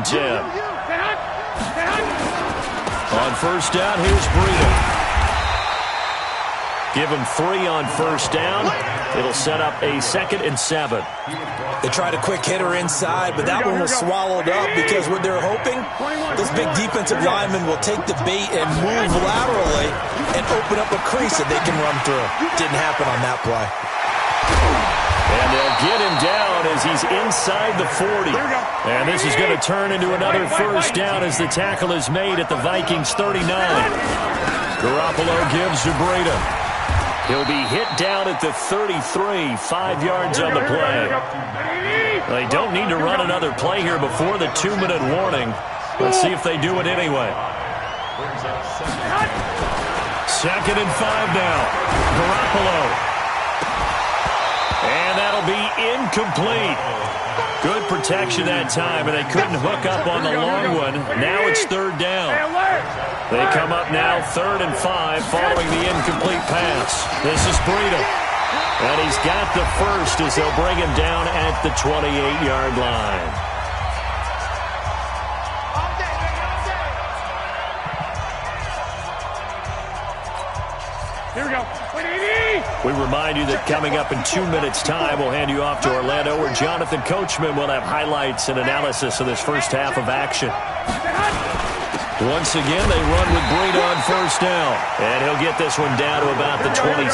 10. On first down, here's Breida. Give him 3 on first down. It'll set up a 2nd and 7. They tried a quick hitter inside, but that one was swallowed up because what they're hoping, this big defensive lineman will take the bait and move laterally and open up a crease that they can run through. Didn't happen on that play. And they'll get him down as he's inside the 40. And this is going to turn into another first down as the tackle is made at the Vikings 39. Garoppolo gives to Breida. He'll be hit down at the 33, 5 yards on the play. They don't need to run another play here before the 2-minute warning. Let's see if they do it anyway. 2nd and 5 now. Garoppolo. And that'll be incomplete. Good protection that time, and they couldn't hook up on the long one. Now it's 3rd down. They come up now 3rd and 5 following the incomplete pass. This is Breida. And he's got the first as they'll bring him down at the 28-yard line. Here we go. We remind you that coming up in 2 minutes' time, we'll hand you off to Orlando, where Jonathan Coachman will have highlights and analysis of this first half of action. Once again, they run with Breida on first down. And he'll get this one down to about the 27.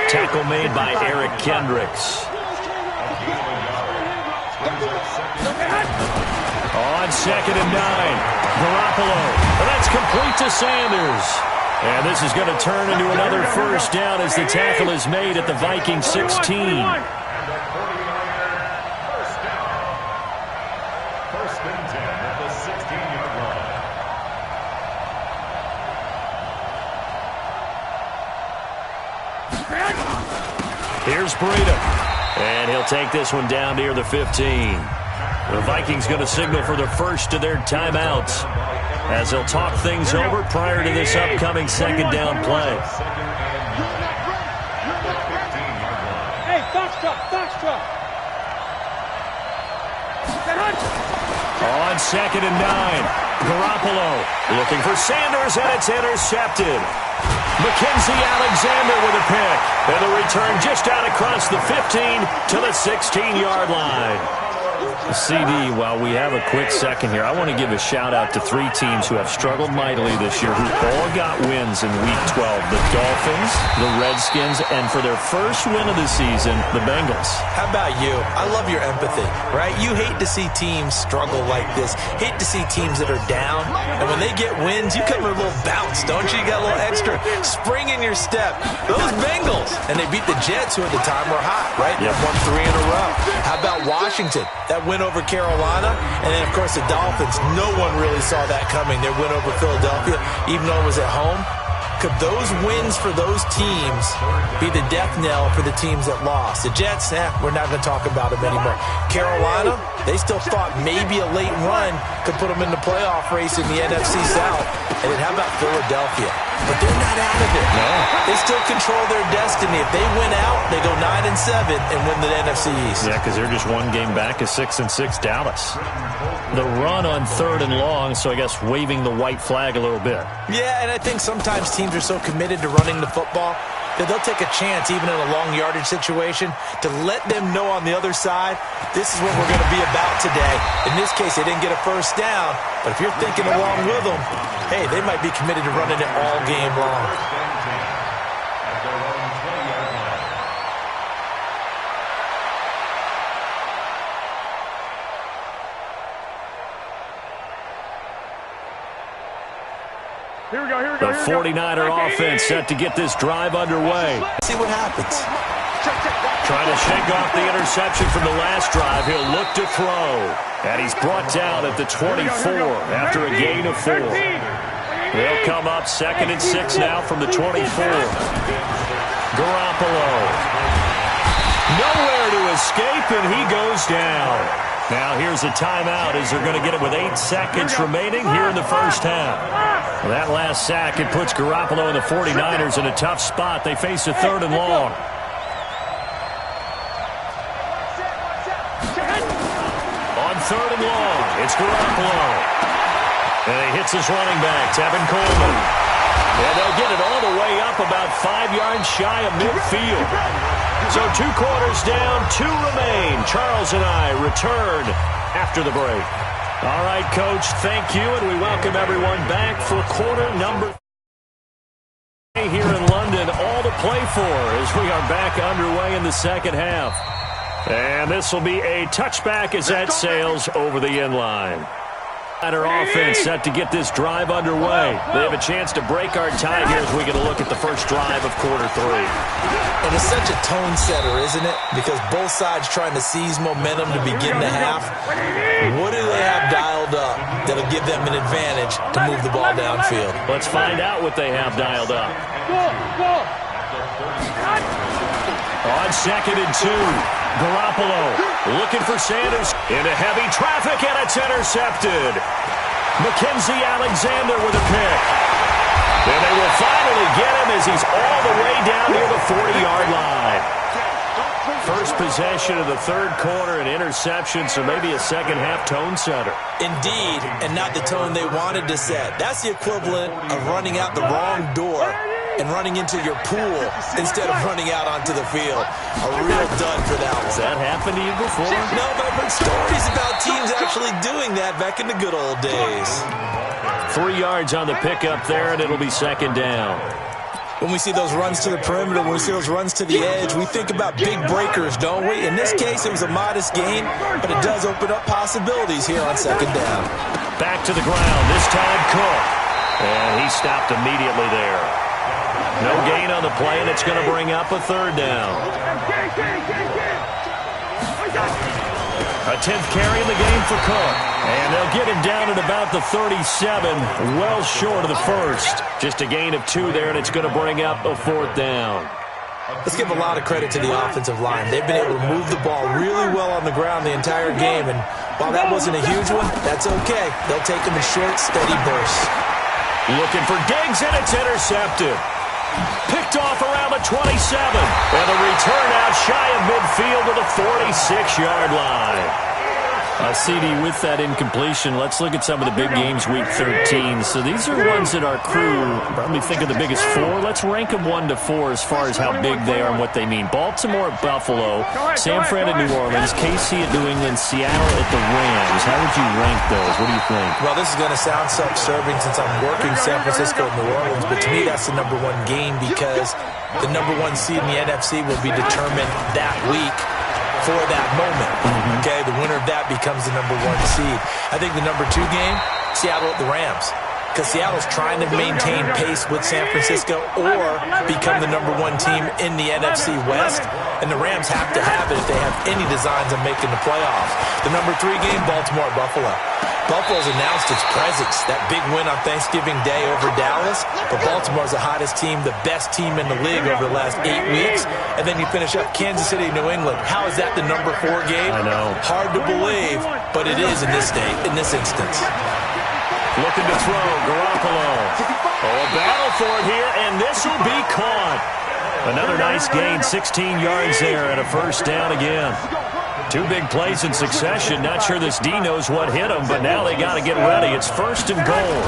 Tackle made by Eric Hendrxx. On 2nd and 9, Garoppolo. And that's complete to Sanders. And this is going to turn into another first down as the tackle is made at the Vikings 16. Here's Breida. And he'll take this one down near the 15. The Vikings going to signal for the first of their timeouts as they'll talk things over prior to this upcoming 2nd down play. Hey, Foxtrot. On 2nd and 9, Garoppolo looking for Sanders, and it's intercepted. Mackenzie Alexander with a pick. And the return just out across the 15 to the 16-yard line. CD, while we have a quick second here, I want to give a shout-out to 3 teams who have struggled mightily this year, who all got wins in Week 12. The Dolphins, the Redskins, and for their first win of the season, the Bengals. How about you? I love your empathy, right? You hate to see teams struggle like this. Hate to see teams that are down. And when they get wins, you come with a little bounce, don't you? You got a little extra spring in your step. Those Bengals, and they beat the Jets, who at the time were hot, right? Yep. They won 3 in a row. How about Washington? That win over Carolina, and then, of course, the Dolphins. No one really saw that coming. Their win over Philadelphia, even though it was at home. Could those wins for those teams be the death knell for the teams that lost? The Jets, we're not going to talk about them anymore. Carolina, they still thought maybe a late run could put them in the playoff race in the NFC South. And then how about Philadelphia? But they're not out of it. No. They still control their destiny. If they win out, they go 9-7 and win the NFC East. Yeah, because they're just one game back of 6-6 Dallas. The run on 3rd and long, so I guess waving the white flag a little bit. Yeah, and I think sometimes teams are so committed to running the football that they'll take a chance, even in a long yardage situation, to let them know on the other side, this is what we're going to be about today. In this case, they didn't get a first down, but if you're thinking along with them, hey, they might be committed to running it all game long. Here we go. The 49er offense set to get this drive underway. See what happens. Trying to shake off the interception from the last drive. He'll look to throw. And he's brought down at the 24 after a gain of 4. They'll come up 2nd and 6 now from the 24. Garoppolo. Nowhere to escape, and he goes down. Now here's a timeout as they're going to get it with 8 seconds remaining here in the first half. Well, that last sack, it puts Garoppolo and the 49ers in a tough spot. They face a 3rd and long. On 3rd and long, It's Garoppolo. And he hits his running back, Tevin Coleman. And they'll get it all the way up about 5 yards shy of midfield. So 2 quarters down, 2 remain. Charles and I return after the break. All right, Coach, thank you, and we welcome everyone back for quarter number here in London. All to play for as we are back underway in the second half. And this will be a touchback as that sails over the end line. Our offense set to get this drive underway. They have a chance to break our tie here as we get a look at the first drive of quarter 3. And it's such a tone setter, isn't it? Because both sides trying to seize momentum to begin the half. What do they have dialed up that'll give them an advantage to move the ball downfield? Let's find out what they have dialed up. On 2nd and 2. Garoppolo looking for Sanders into heavy traffic, and it's intercepted. Mackenzie Alexander with a pick. And they will finally get him as he's all the way down near the 40-yard line. First possession of the third quarter, an interception, so maybe a second-half tone setter. Indeed, and not the tone they wanted to set. That's the equivalent of running out the wrong door and running into your pool instead of running out onto the field. A real dud for that one. Has that happened to you before? No, but I've heard stories about teams actually doing that back in the good old days. 3 yards on the pickup there, and it'll be second down. When we see those runs to the perimeter, when we see those runs to the edge, we think about big breakers, don't we? In this case, it was a modest gain, but it does open up possibilities here on second down. Back to the ground, this time Cook. And he stopped immediately there. No gain on the play, and it's going to bring up a third down. A 10th carry in the game for Cook. And they'll get him down at about the 37, well short of the first. Just a gain of 2 there, and it's going to bring up a fourth down. Let's give a lot of credit to the offensive line. They've been able to move the ball really well on the ground the entire game, and while that wasn't a huge one, that's okay. They'll take them in short, steady bursts. Looking for Diggs, and it's intercepted. Picked off around the 27. And the return out shy of midfield to the 46-yard line. CD, with that incompletion, let's look at some of the big games week 13. So these are ones that our crew probably think of the biggest 4. Let's rank them 1 to 4 as far as how big they are and what they mean. Baltimore at Buffalo, San Fran at New Orleans, KC at New England, Seattle at the Rams. How would you rank those? What do you think? Well, this is going to sound self-serving since I'm working San Francisco and New Orleans, but to me that's the number 1 game because the number 1 seed in the NFC will be determined that week for that moment. Okay, the winner of that becomes the number 1 seed. I think the number 2 game, Seattle at the Rams, because Seattle's trying to maintain pace with San Francisco or become the number 1 team in the NFC West, and the Rams have to have it if they have any designs on making the playoffs. The number 3 game, Baltimore at Buffalo. Buffalo's announced its presence, that big win on Thanksgiving Day over Dallas, but Baltimore's the hottest team, the best team in the league over the last 8 weeks, and then you finish up Kansas City, New England. How is that the number 4 game? I know. Hard to believe, but it is in this instance. Looking to throw, Garoppolo. Oh, a battle for it here, and this will be caught. Another nice gain, 16 yards there, and a first down again. 2 big plays in succession. Not sure this D knows what hit him, but now they got to get ready. It's first and goal.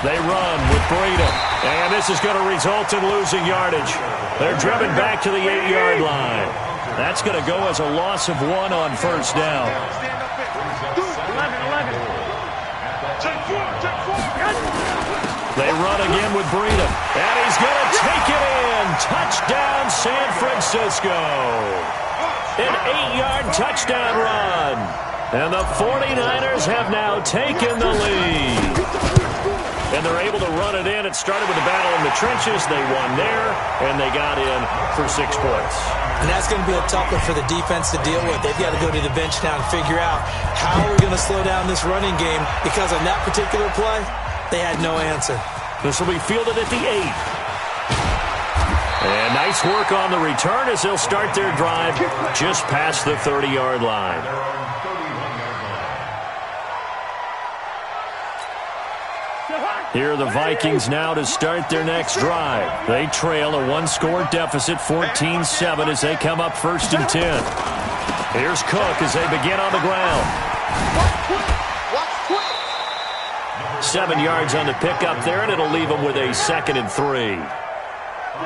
They run with Breida, and this is going to result in losing yardage. They're driven back to the 8-yard line. That's going to go as a loss of 1 on first down. They run again with Breida, and he's going to take it in. Touchdown, San Francisco. An 8-yard touchdown run. And the 49ers have now taken the lead. And they're able to run it in. It started with a battle in the trenches. They won there, and they got in for 6 points. And that's going to be a tough one for the defense to deal with. They've got to go to the bench now and figure out how we're going to slow down this running game, because on that particular play, they had no answer. This will be fielded at the 8. And nice work on the return as they'll start their drive just past the 30-yard line. Here are the Vikings now to start their next drive. They trail a 1-score deficit, 14-7, as they come up 1st and 10. Here's Cook as they begin on the ground. 7 yards on the pickup there, and it'll leave them with a 2nd and 3.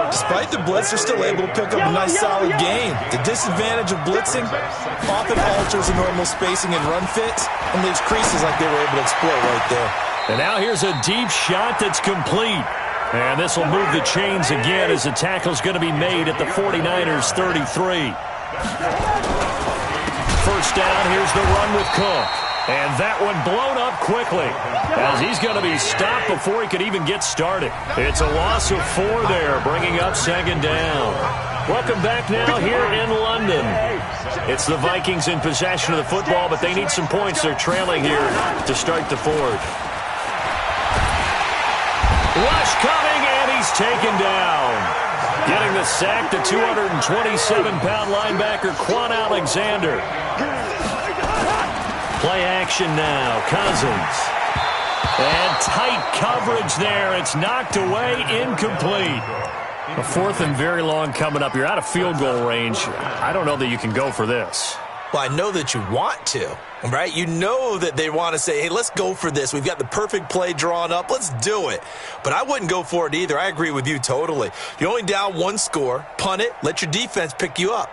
Despite the blitz, they're still able to pick up a nice solid gain. The disadvantage of blitzing often alters the normal spacing and run fits and leaves creases like they were able to exploit right there. And now here's a deep shot that's complete. And this will move the chains again as the tackle's going to be made at the 49ers 33. First down, here's the run with Cook. And that one blown up quickly as he's going to be stopped before he could even get started. It's a loss of 4 there, bringing up 2nd down. Welcome back now here in London. It's the Vikings in possession of the football, but they need some points. They're trailing here to start the 4th. Rush coming, and he's taken down. Getting the sack, the 227-pound linebacker, Quan Alexander. Play action now, Cousins. And tight coverage there. It's knocked away, incomplete. A 4th and very long coming up. You're out of field goal range. I don't know that you can go for this. Well, I know that you want to, right? You know that they want to say, hey, let's go for this. We've got the perfect play drawn up. Let's do it. But I wouldn't go for it either. I agree with you totally. You're only down 1 score. Punt it. Let your defense pick you up.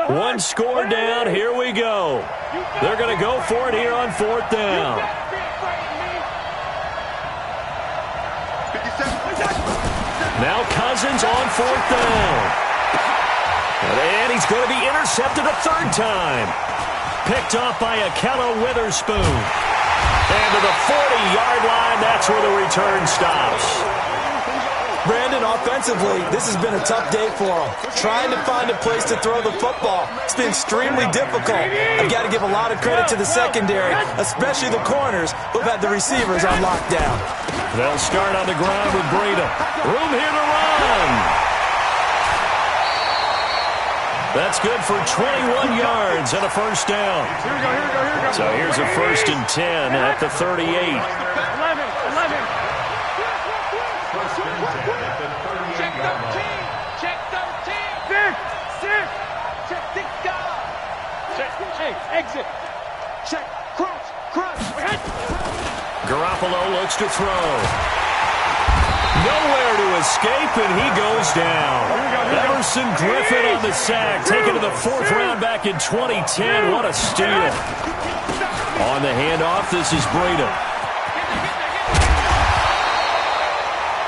1 score down. Here we go. They're going to go for it here on 4th down. Now Cousins on 4th down. And he's going to be intercepted a 3rd time. Picked off by Akello Witherspoon. And to the 40-yard line, that's where the return stops. Brandon, offensively, this has been a tough day for him. Trying to find a place to throw the football. It's been extremely difficult. I've got to give a lot of credit to the secondary, especially the corners who've had the receivers on lockdown. They'll start on the ground with Breida. Room here to run. That's good for 21 yards and a 1st down. So here's a 1st and 10 at the 38. 11. Check 13. Check 13. 6. Check 6 guard. Check. Hey, exit. Check. Cross. Garoppolo looks to throw. Nowhere to escape, and he goes down. Emerson Griffin on the sack, taken to the 4th round back in 2010. What a steal. On the handoff, this is Breida.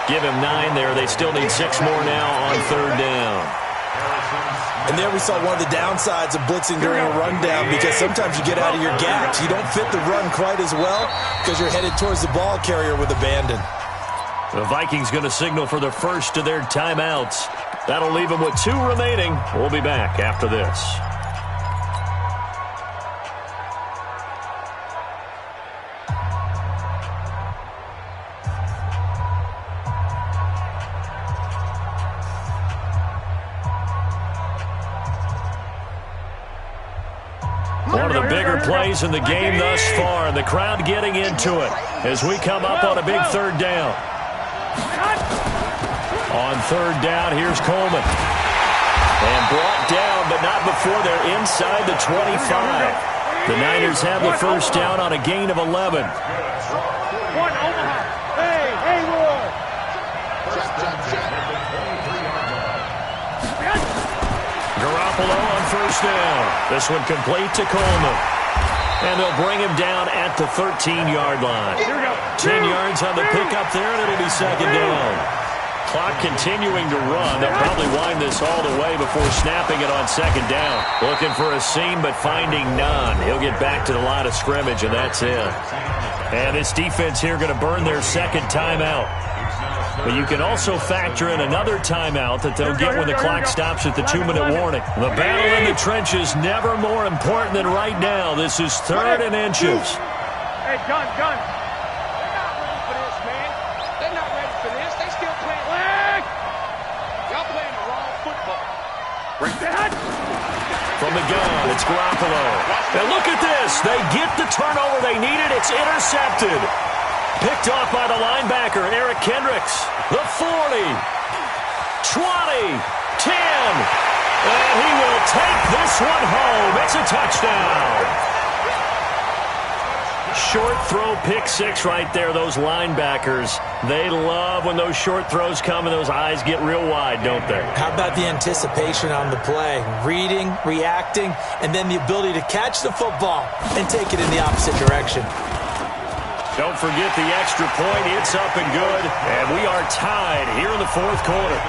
Give him 9 there. They still need 6 more now on 3rd down. And there we saw one of the downsides of blitzing during a rundown, because sometimes you get out of your gaps. You don't fit the run quite as well because you're headed towards the ball carrier with abandon. The Vikings going to signal for the first of their timeouts. That'll leave them with 2 remaining. We'll be back after this. One of the bigger plays in the game thus far, and the crowd getting into it as we come up on a big 3rd down. On 3rd down, here's Coleman. And brought down, but not before they're inside the 25. The Niners have the 1st down on a gain of 11. Garoppolo on 1st down. This one complete to Coleman. And they'll bring him down at the 13-yard line. 10 yards on the pickup there, and it'll be 2nd down. Clock continuing to run. They'll probably wind this all the way before snapping it on 2nd down. Looking for a seam, but finding none. He'll get back to the line of scrimmage, and that's it. And this defense here going to burn their 2nd timeout. But you can also factor in another timeout that they'll get when the clock stops at the 2-minute warning. The battle in the trenches never more important than right now. This is 3rd and inches. Hey, gun. They're not ready for this, man. They're not ready for this. They still playing leg. Y'all playing the wrong football. From the gun, it's Garoppolo. And look at this. They get the turnover they needed. It's intercepted. Picked off by the linebacker, Eric Hendrxx. The 40, 20, 10. And he will take this one home. It's a touchdown. Short throw pick six right there. Those linebackers, they love when those short throws come and those eyes get real wide, don't they? How about the anticipation on the play? Reading, reacting, and then the ability to catch the football and take it in the opposite direction. Don't forget the extra point. It's up and good. And we are tied here in the fourth quarter.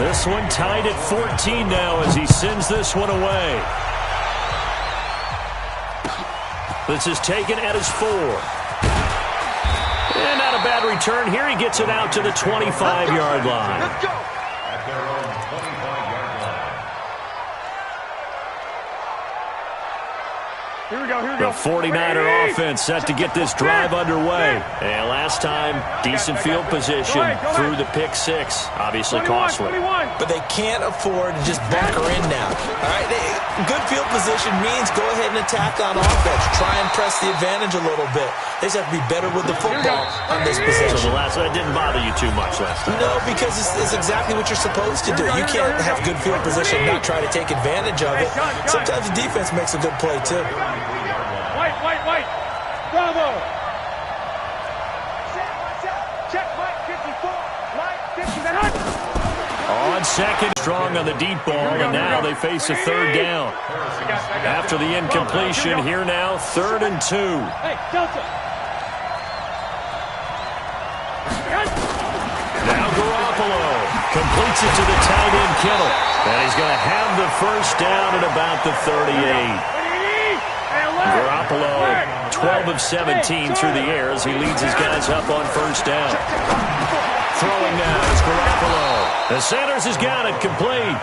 This one tied at 14 now as he sends this one away. This is taken at his 4. And not a bad return here. He gets it out to the 25-yard line. Let's go. Here we go, here we go. The 49er offense set to get this drive underway. And last time, decent field position through the pick six. Obviously costly. But they can't afford to just bunker in now. All right, good field position means go ahead and attack on offense. Try and press the advantage a little bit. They just have to be better with the football on this possession. So that didn't bother you too much last time. No, because it's exactly what you're supposed to do. You can't have good field position and not try to take advantage of it. Sometimes the defense makes a good play, too. White. Bravo. Check, Mike 54. Mike 50. On second, strong on the deep ball, and now they face a third down. After the incompletion, here now, 3rd and 2. Hey, Delta. Now Garoppolo completes it to the tight end, Kittle. And he's going to have the first down at about the 38. Garoppolo, 12 of 17 through the air as he leads his guys up on first down. Throwing now is Garoppolo. And Sanders has got it complete.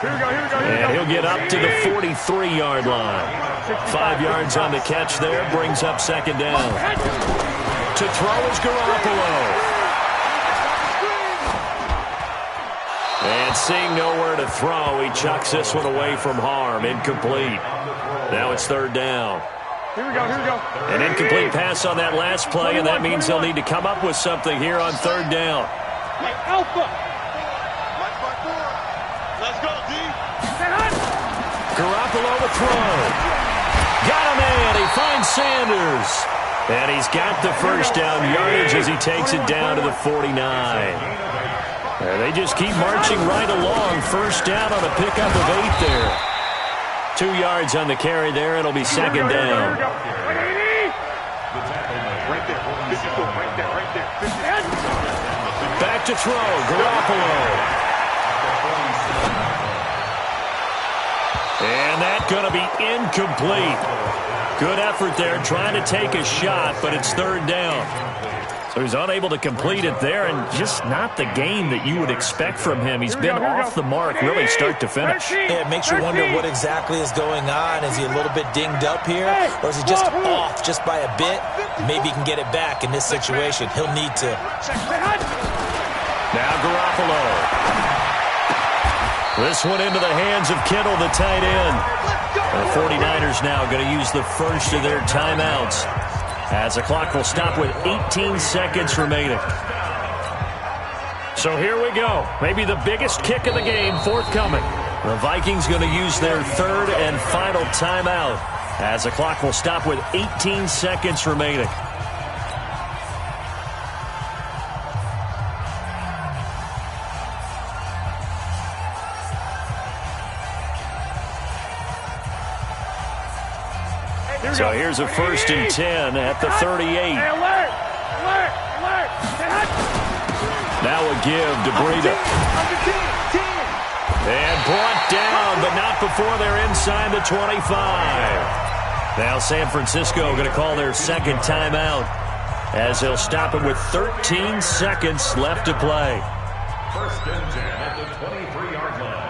And he'll get up to the 43-yard line. 5 yards on the catch there, brings up second down. To throw is Garoppolo. And seeing nowhere to throw, he chucks this one away from harm. Incomplete. Now it's third down. Here we go. An incomplete pass on that last play, and that means they'll need to come up with something here on third down. Hey, Alpha. Let's go, D. Garoppolo to throw. Got him in. He finds Sanders. And he's got the first down yardage as he takes it down to the 49. And they just keep marching right along. First down on a pickup of 8 there. 2 yards on the carry there. It'll be second down. Back to throw. Garoppolo. And that's going to be incomplete. Good effort there trying to take a shot, but it's third down. So he's unable to complete it there, and just not the game that you would expect from him. He's been off the mark really start to finish. Yeah, it makes you wonder what exactly is going on. Is he a little bit dinged up here, or is he just off just by a bit? Maybe he can get it back in this situation. He'll need to. Now Garoppolo. This one into the hands of Kittle, the tight end. And the 49ers now going to use the first of their timeouts, as the clock will stop with 18 seconds remaining. So here we go. Maybe the biggest kick of the game forthcoming. The Vikings going to use their third and final timeout, as the clock will stop with 18 seconds remaining. So here's a 1st and 10 at the 38. Now a give to Breida. And brought down, but not before they're inside the 25. Now San Francisco going to call their second timeout, as they'll stop it with 13 seconds left to play. 1st and 10 at the 23-yard line.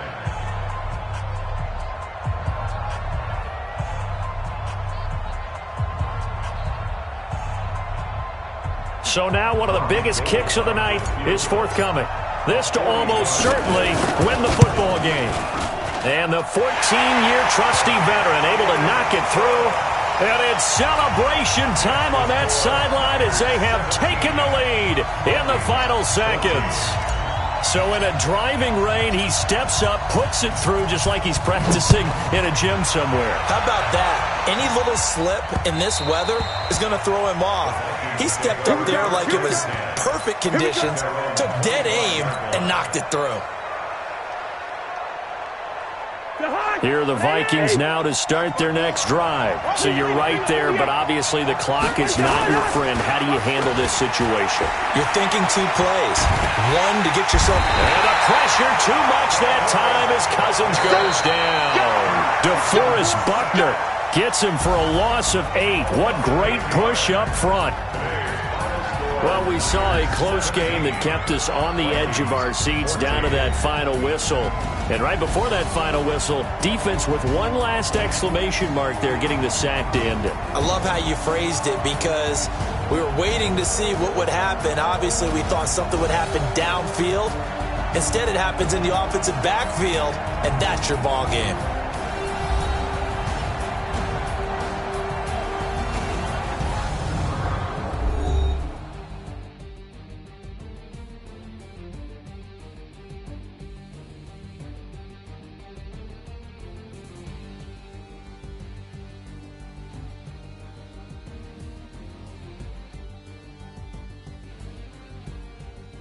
So now one of the biggest kicks of the night is forthcoming. This to almost certainly win the football game. And the 14-year trusty veteran able to knock it through. And it's celebration time on that sideline as they have taken the lead in the final seconds. So in a driving rain, he steps up, puts it through just like he's practicing in a gym somewhere. How about that? Any little slip in this weather is going to throw him off. He stepped up there like it was perfect conditions, took dead aim, and knocked it through. Here are the Vikings now to start their next drive. So you're right there, but obviously the clock is not your friend. How do you handle this situation? You're thinking 2 plays. One to get yourself... And the pressure too much that time as Cousins goes down. DeForest Buckner gets him for a loss of 8. What great push up front. Well, we saw a close game that kept us on the edge of our seats down to that final whistle. And right before that final whistle, defense with one last exclamation mark there, getting the sack to end it. I love how you phrased it because we were waiting to see what would happen. Obviously, we thought something would happen downfield. Instead, it happens in the offensive backfield, and that's your ball game.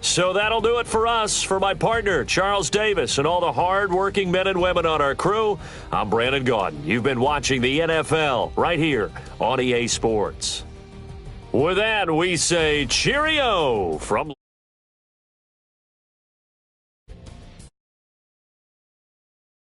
So that'll do it for us. For my partner, Charles Davis, and all the hard-working men and women on our crew, I'm Brandon Gaudin. You've been watching the NFL right here on EA Sports. With that, we say cheerio from...